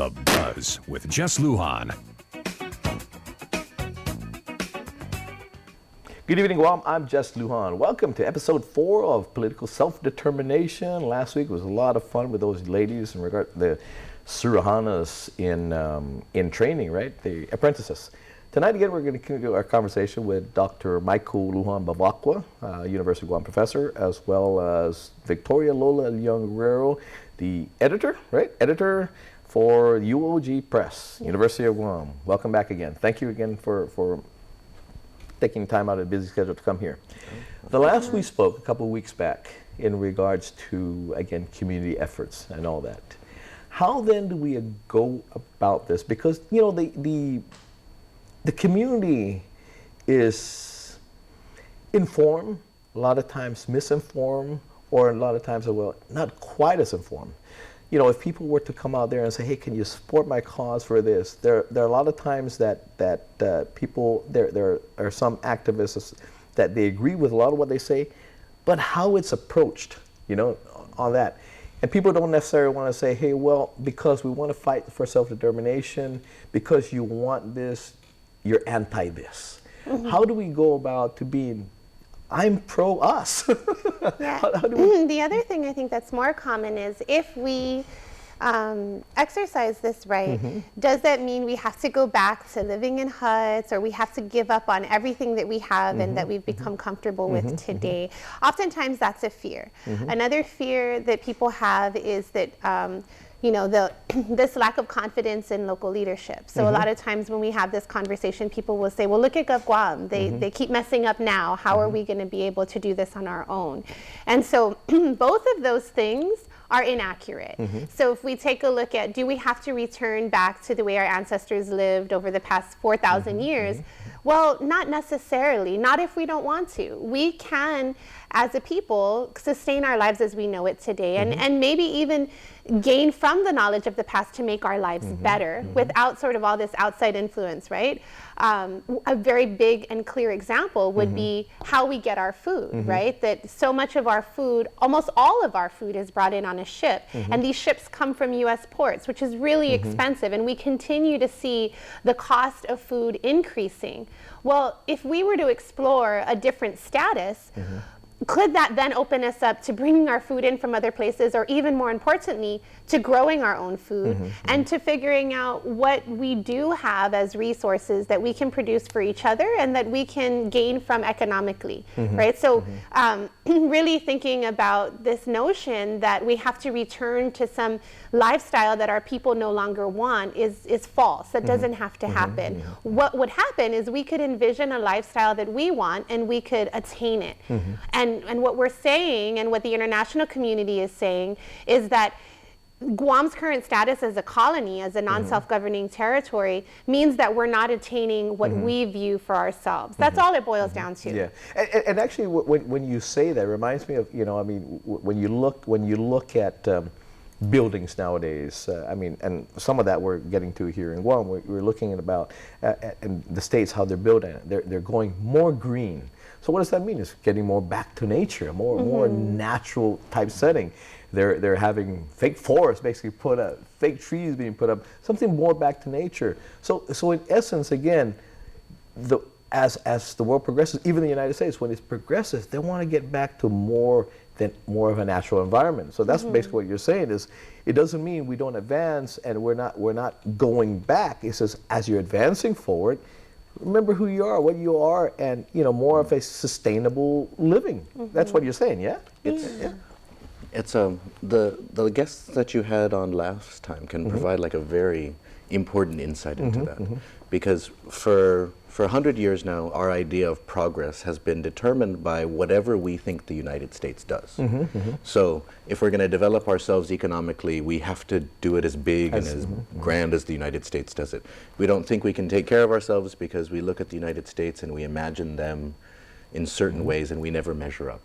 The Buzz with Jess Lujan. Good evening, Guam. I'm Jess Lujan. Welcome to episode 4 of Political Self-Determination. Last week was a lot of fun with those ladies in regard to the Surahanas in training, right? The apprentices. Tonight again, we're going to continue our conversation with Dr. Michael Lujan Bavacqua, University of Guam professor, as well as Victoria Lola Leon Guerrero, the editor, right? Editor for UOG Press, University of Guam. Welcome back again. Thank you again for taking time out of a busy schedule to come here. The last we spoke a couple of weeks back in regards to, again, community efforts and all that. How then do we go about this? Because, you know, the community is informed, a lot of times misinformed, or a lot of times, well, not quite as informed. You know, if people were to come out there and say, hey, can you support my cause for this? There are a lot of times that people, there are some activists that they agree with a lot of what they say, but how it's approached, you know, on that. And people don't necessarily want to say, hey, well, because we want to fight for self-determination, because you want this, you're anti this. Mm-hmm. How do we go about to being, I'm pro us? Yeah. The other thing I think that's more common is if we exercise this right, does that mean we have to go back to living in huts, or we have to give up on everything that we have and that we've become comfortable with today? Oftentimes that's a fear. Another fear that people have is that you know, this lack of confidence in local leadership. So a lot of times when we have this conversation, people will say, well, look at Guam. They keep messing up now. How are we going to be able to do this on our own? And so both of those things are inaccurate. So if we take a look at, do we have to return back to the way our ancestors lived over the past 4,000 years? Well, not necessarily, not if we don't want to. We can, as a people, sustain our lives as we know it today, and maybe even gain from the knowledge of the past to make our lives better without sort of all this outside influence, right? A very big and clear example would be how we get our food, right? That so much of our food, almost all of our food is brought in on a ship, and these ships come from US ports, which is really expensive, and we continue to see the cost of food increasing. Well, if we were to explore a different status, could that then open us up to bringing our food in from other places, or even more importantly, to growing our own food and to figuring out what we do have as resources that we can produce for each other and that we can gain from economically, right? So really thinking about this notion that we have to return to some lifestyle that our people no longer want is false. That doesn't have to happen. What would happen is we could envision a lifestyle that we want and we could attain it. And what we're saying, and what the international community is saying, is that Guam's current status as a colony, as a non-self-governing territory, means that we're not attaining what we view for ourselves. That's all it boils down to. Yeah, and actually, when you say that, it reminds me of, you know, I mean, when you look at buildings nowadays, I mean, and some of that we're getting to here in Guam. We're looking at about in the states how they're building. They're going more green. So what does that mean? It's getting more back to nature, more natural type setting. They're having fake forests basically put up, fake trees being put up, something more back to nature. So in essence, again, as the world progresses, even the United States, when it progresses, they want to get back to more of a natural environment. So that's basically what you're saying is, it doesn't mean we don't advance and we're not going back. It says as you're advancing forward, remember who you are, what you are, and you know, more of a sustainable living. That's what you're saying, yeah? It's the guests that you had on last time can provide like a very important insight into that, because for 100 years now, our idea of progress has been determined by whatever we think the United States does. So if we're going to develop ourselves economically, we have to do it as big and as grand as the United States does it. We don't think we can take care of ourselves because we look at the United States and we imagine them in certain ways and we never measure up.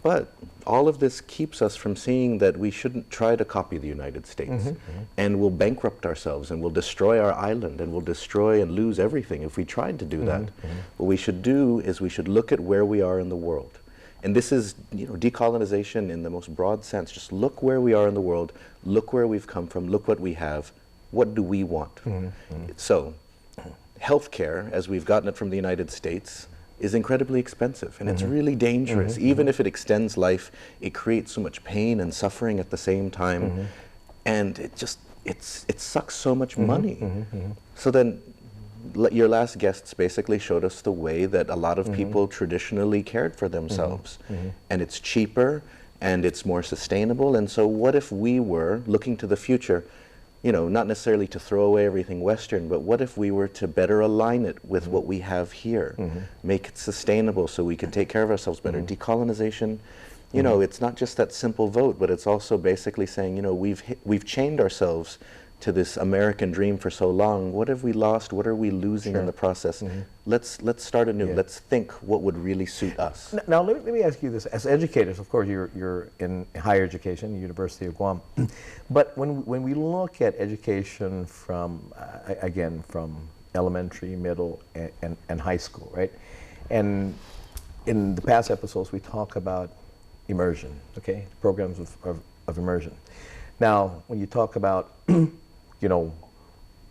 But all of this keeps us from seeing that we shouldn't try to copy the United States, and we'll bankrupt ourselves and we'll destroy our island and we'll destroy and lose everything if we tried to do that. What we should do is we should look at where we are in the world. And this is, you know, decolonization in the most broad sense. Just look where we are in the world, look where we've come from, look what we have, what do we want? So, healthcare, as we've gotten it from the United States, is incredibly expensive, and it's really dangerous. Even if it extends life, it creates so much pain and suffering at the same time, and it sucks so much money. So then, your last guests basically showed us the way that a lot of people traditionally cared for themselves, and it's cheaper and it's more sustainable. And so what if we were looking to the future, you know, not necessarily to throw away everything Western, but what if we were to better align it with what we have here, make it sustainable so we could take care of ourselves better? Decolonization, you know, it's not just that simple vote, but it's also basically saying, you know, we've chained ourselves to this American dream for so long. What have we lost? What are we losing in the process? Let's start anew. Let's think what would really suit us. Now let me ask you this: as educators, of course, you're in higher education, University of Guam, but when we look at education from again from elementary, middle, and high school, right? And in the past episodes, we talk about immersion, okay, programs of immersion. Now, when you talk about you know,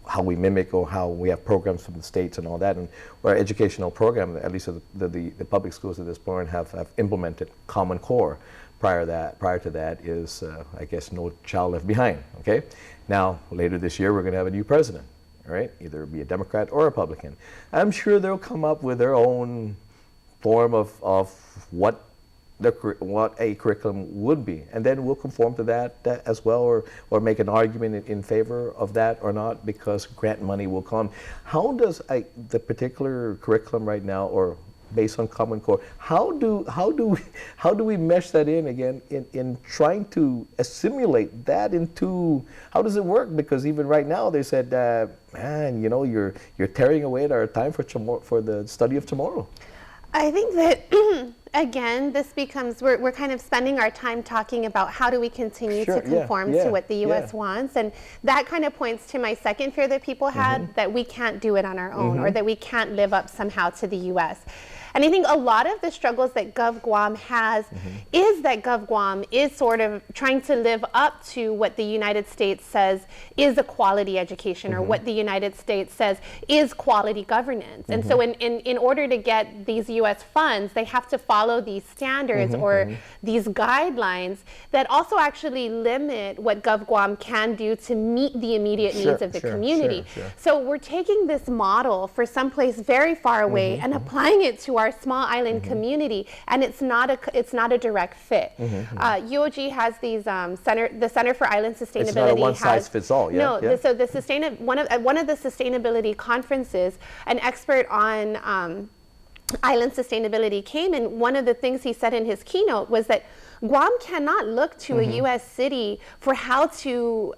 how we mimic or how we have programs from the states and all that, and our educational program, at least the public schools at this point, have implemented Common Core. Prior to that is, I guess, No Child Left Behind. Okay, now later this year we're going to have a new president. All right, either be a Democrat or a Republican. I'm sure they'll come up with their own form of what a curriculum would be, and then we'll conform to that as well, or make an argument in favor of that or not, because grant money will come. How does the particular curriculum right now, or based on Common Core, how do we mesh that in again in trying to assimilate that into, how does it work? Because even right now they said, man, you know, you're tearing away at our time for the study of tomorrow. I think that again, this becomes, we're kind of spending our time talking about how do we continue to conform to what the U.S. wants, and that kind of points to my second fear that people had, that we can't do it on our own, or that we can't live up somehow to the U.S. And I think a lot of the struggles that Gov Guam has is that Gov Guam is sort of trying to live up to what the United States says is a quality education, or what the United States says is quality governance. And so in order to get these U.S. funds, they have to follow these standards or these guidelines that also actually limit what Gov Guam can do to meet the immediate needs of the community. So we're taking this model for someplace very far away and applying it to our small island community, and it's not a direct fit. UOG has these the Center for Island Sustainability. It's not a one size fits all. No, so the one of the sustainability conferences, an expert on island sustainability came, and one of the things he said in his keynote was that Guam cannot look to a U.S. city for how to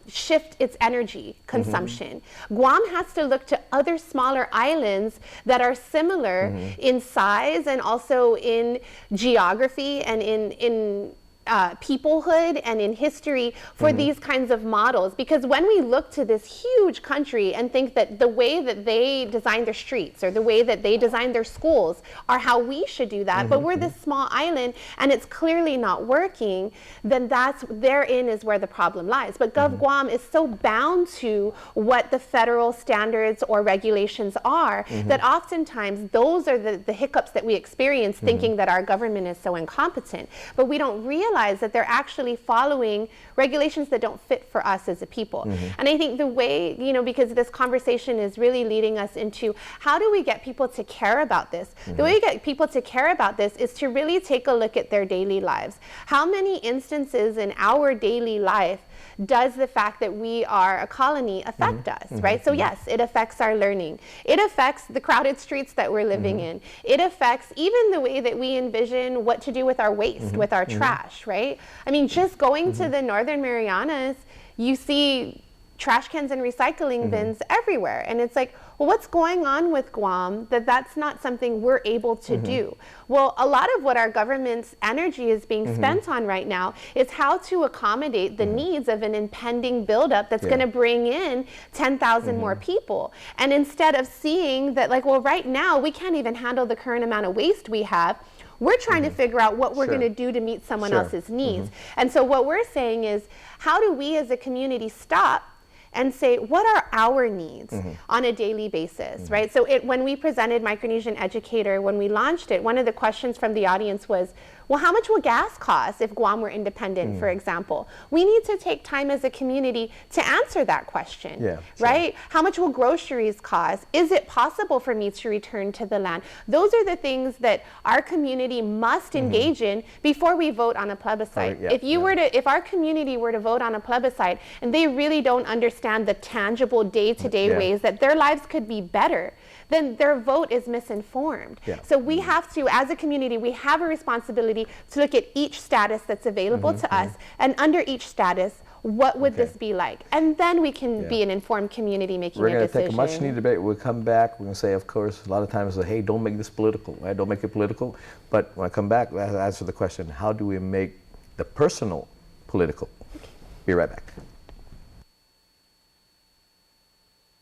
shift its energy consumption. Guam has to look to other smaller islands that are similar in size and also in geography and in peoplehood and in history for these kinds of models. Because when we look to this huge country and think that the way that they design their streets or the way that they design their schools are how we should do that, but we're this small island and it's clearly not working, then therein is where the problem lies. But Gov Guam is so bound to what the federal standards or regulations are that oftentimes those are the hiccups that we experience thinking that our government is so incompetent. But we don't realize that they're actually following regulations that don't fit for us as a people. And I think the way, you know, because this conversation is really leading us into how do we get people to care about this? The way you get people to care about this is to really take a look at their daily lives. How many instances in our daily life does the fact that we are a colony affect us, right? So yes, it affects our learning. It affects the crowded streets that we're living in. It affects even the way that we envision what to do with our waste, with our trash, right? I mean, just going to the Northern Marianas, you see trash cans and recycling bins everywhere. And it's like, well, what's going on with Guam that's not something we're able to do? Well, a lot of what our government's energy is being spent on right now is how to accommodate the needs of an impending buildup that's going to bring in 10,000 more people. And instead of seeing that, like, well, right now we can't even handle the current amount of waste we have, we're trying to figure out what we're going to do to meet someone else's needs. And so what we're saying is, how do we as a community stop and say, what are our needs on a daily basis, right? So when we presented Micronesian Educator, when we launched it, one of the questions from the audience was, well, how much will gas cost if Guam were independent, for example? We need to take time as a community to answer that question, right? How much will groceries cost? Is it possible for me to return to the land? Those are the things that our community must engage in before we vote on a plebiscite. If our community were to vote on a plebiscite and they really don't understand the tangible day-to-day ways that their lives could be better, then their vote is misinformed. So we have to, as a community, we have a responsibility to look at each status that's available to us, and under each status, what would this be like? And then we can be an informed community making a decision. We're going to take a much needed break. We'll come back. We're going to say, of course, a lot of times, hey, don't make this political, right? Don't make it political. But when I come back, we'll answer the question, how do we make the personal political? Be right back.